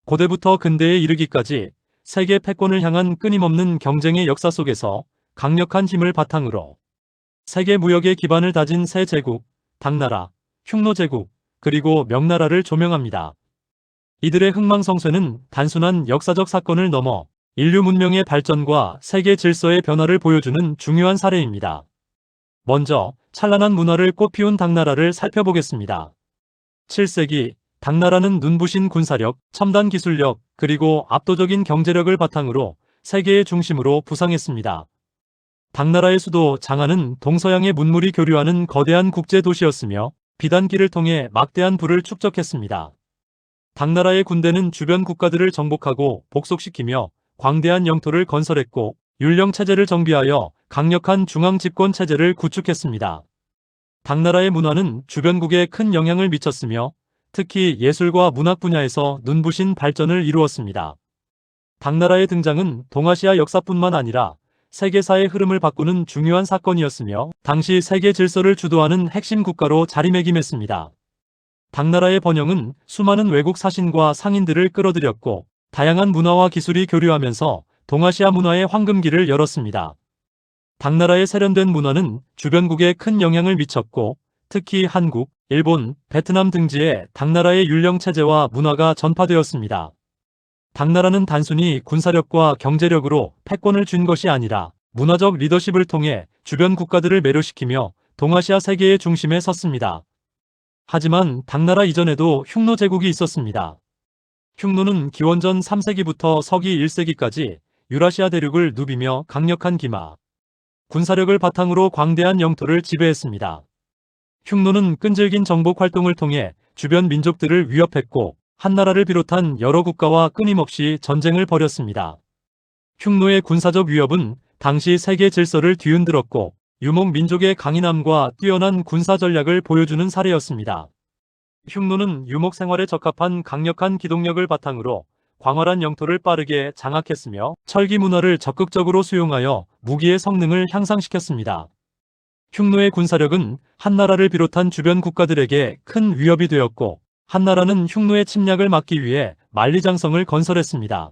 고대부터 근대에 이르기까지 세계 패권을 향한 끊임없는 경쟁의 역사 속에서 강력한 힘을 바탕으로 세계 무역의 기반을 다진 세 제국, 당나라, 흉노제국, 그리고 명나라를 조명합니다. 이들의 흥망성쇠는 단순한 역사적 사건을 넘어 인류 문명의 발전과 세계 질서의 변화를 보여주는 중요한 사례입니다. 먼저 찬란한 문화를 꽃피운 당나라를 살펴보겠습니다. 7세기 당나라는 눈부신 군사력, 첨단 기술력, 그리고 압도적인 경제력을 바탕으로 세계의 중심으로 부상했습니다. 당나라의 수도 장안은 동서양의 문물이 교류하는 거대한 국제 도시였으며 비단길을 통해 막대한 부를 축적했습니다. 당나라의 군대는 주변 국가들을 정복하고 복속시키며 광대한 영토를 건설했고 율령 체제를 정비하여 강력한 중앙 집권 체제를 구축했습니다. 당나라의 문화는 주변국에 큰 영향을 미쳤으며 특히 예술과 문학 분야에서 눈부신 발전을 이루었습니다. 당나라의 등장은 동아시아 역사뿐만 아니라 세계사의 흐름을 바꾸는 중요한 사건이었으며 당시 세계 질서를 주도하는 핵심 국가로 자리매김했습니다. 당나라의 번영은 수많은 외국 사신과 상인들을 끌어들였고 다양한 문화와 기술이 교류하면서 동아시아 문화의 황금기를 열었습니다. 당나라의 세련된 문화는 주변국에 큰 영향을 미쳤고 특히 한국, 일본, 베트남 등지에 당나라의 율령 체제와 문화가 전파되었습니다. 당나라는 단순히 군사력과 경제력으로 패권을 쥔 것이 아니라 문화적 리더십을 통해 주변 국가들을 매료시키며 동아시아 세계의 중심에 섰습니다. 하지만 당나라 이전에도 흉노 제국이 있었습니다. 흉노는 기원전 3세기부터 서기 1세기까지 유라시아 대륙을 누비며 강력한 기마, 군사력을 바탕으로 광대한 영토를 지배했습니다. 흉노는 끈질긴 정복 활동을 통해 주변 민족들을 위협했고 한나라를 비롯한 여러 국가와 끊임없이 전쟁을 벌였습니다. 흉노의 군사적 위협은 당시 세계 질서를 뒤흔들었고 유목 민족의 강인함과 뛰어난 군사 전략을 보여주는 사례였습니다. 흉노는 유목 생활에 적합한 강력한 기동력을 바탕으로 광활한 영토를 빠르게 장악했으며 철기 문화를 적극적으로 수용하여 무기의 성능을 향상시켰습니다. 흉노의 군사력은 한나라를 비롯한 주변 국가들에게 큰 위협이 되었고 한나라는 흉노의 침략을 막기 위해 만리장성을 건설했습니다.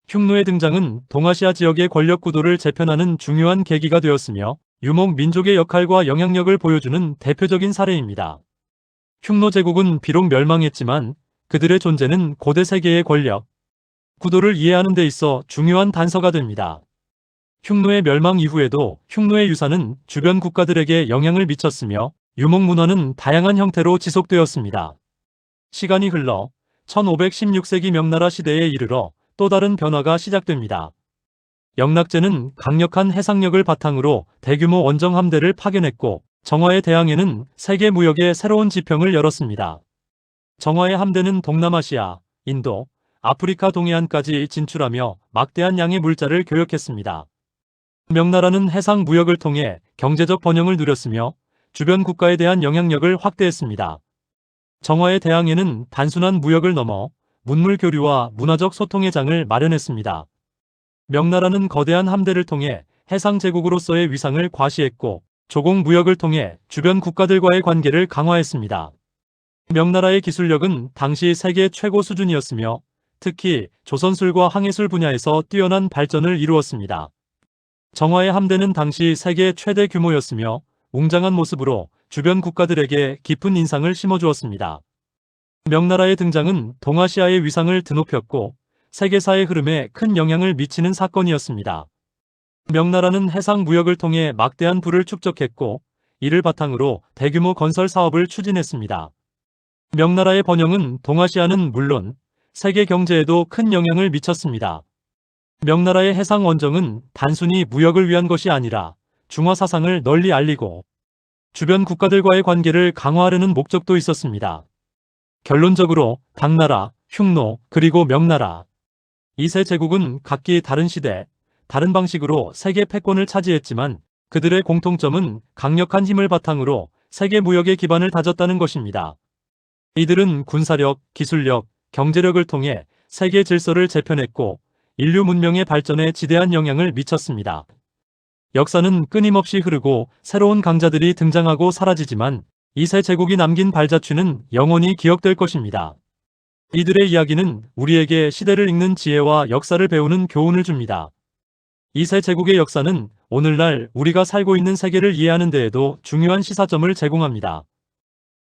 흉노의 등장은 동아시아 지역의 권력 구도를 재편하는 중요한 계기가 되었으며 유목 민족의 역할과 영향력을 보여주는 대표적인 사례입니다. 흉노 제국은 비록 멸망했지만 그들의 존재는 고대 세계의 권력 구도를 이해하는 데 있어 중요한 단서가 됩니다. 흉노의 멸망 이후에도 흉노의 유산은 주변 국가들에게 영향을 미쳤으며 유목 문화는 다양한 형태로 지속되었습니다. 시간이 흘러 1516세기 명나라 시대에 이르러 또 다른 변화가 시작됩니다. 영락제는 강력한 해상력을 바탕으로 대규모 원정 함대를 파견했고 정화의 대항해는 세계 무역의 새로운 지평을 열었습니다. 정화의 함대는 동남아시아, 인도, 아프리카 동해안까지 진출하며 막대한 양의 물자를 교역했습니다. 명나라는 해상 무역을 통해 경제적 번영을 누렸으며 주변 국가에 대한 영향력을 확대했습니다. 정화의 대항해는 단순한 무역을 넘어 문물 교류와 문화적 소통의 장을 마련했습니다. 명나라는 거대한 함대를 통해 해상 제국으로서의 위상을 과시했고 조공 무역을 통해 주변 국가들과의 관계를 강화했습니다. 명나라의 기술력은 당시 세계 최고 수준이었으며 특히 조선술과 항해술 분야에서 뛰어난 발전을 이루었습니다. 정화의 함대는 당시 세계 최대 규모였으며 웅장한 모습으로 주변 국가들에게 깊은 인상을 심어주었습니다. 명나라의 등장은 동아시아의 위상을 드높였고 세계사의 흐름에 큰 영향을 미치는 사건이었습니다. 명나라는 해상 무역을 통해 막대한 부를 축적했고 이를 바탕으로 대규모 건설 사업을 추진했습니다. 명나라의 번영은 동아시아는 물론 세계 경제에도 큰 영향을 미쳤습니다. 명나라의 해상 원정은 단순히 무역을 위한 것이 아니라 중화 사상을 널리 알리고 주변 국가들과의 관계를 강화하려는 목적도 있었습니다. 결론적으로 당나라, 흉노, 그리고 명나라 이 세 제국은 각기 다른 시대, 다른 방식으로 세계 패권을 차지했지만 그들의 공통점은 강력한 힘을 바탕으로 세계 무역의 기반을 다졌다는 것입니다. 이들은 군사력, 기술력, 경제력을 통해 세계 질서를 재편했고 인류 문명의 발전에 지대한 영향을 미쳤습니다. 역사는 끊임없이 흐르고 새로운 강자들이 등장하고 사라지지만 이 세 제국이 남긴 발자취는 영원히 기억될 것입니다. 이들의 이야기는 우리에게 시대를 읽는 지혜와 역사를 배우는 교훈을 줍니다. 이 세 제국의 역사는 오늘날 우리가 살고 있는 세계를 이해하는 데에도 중요한 시사점을 제공합니다.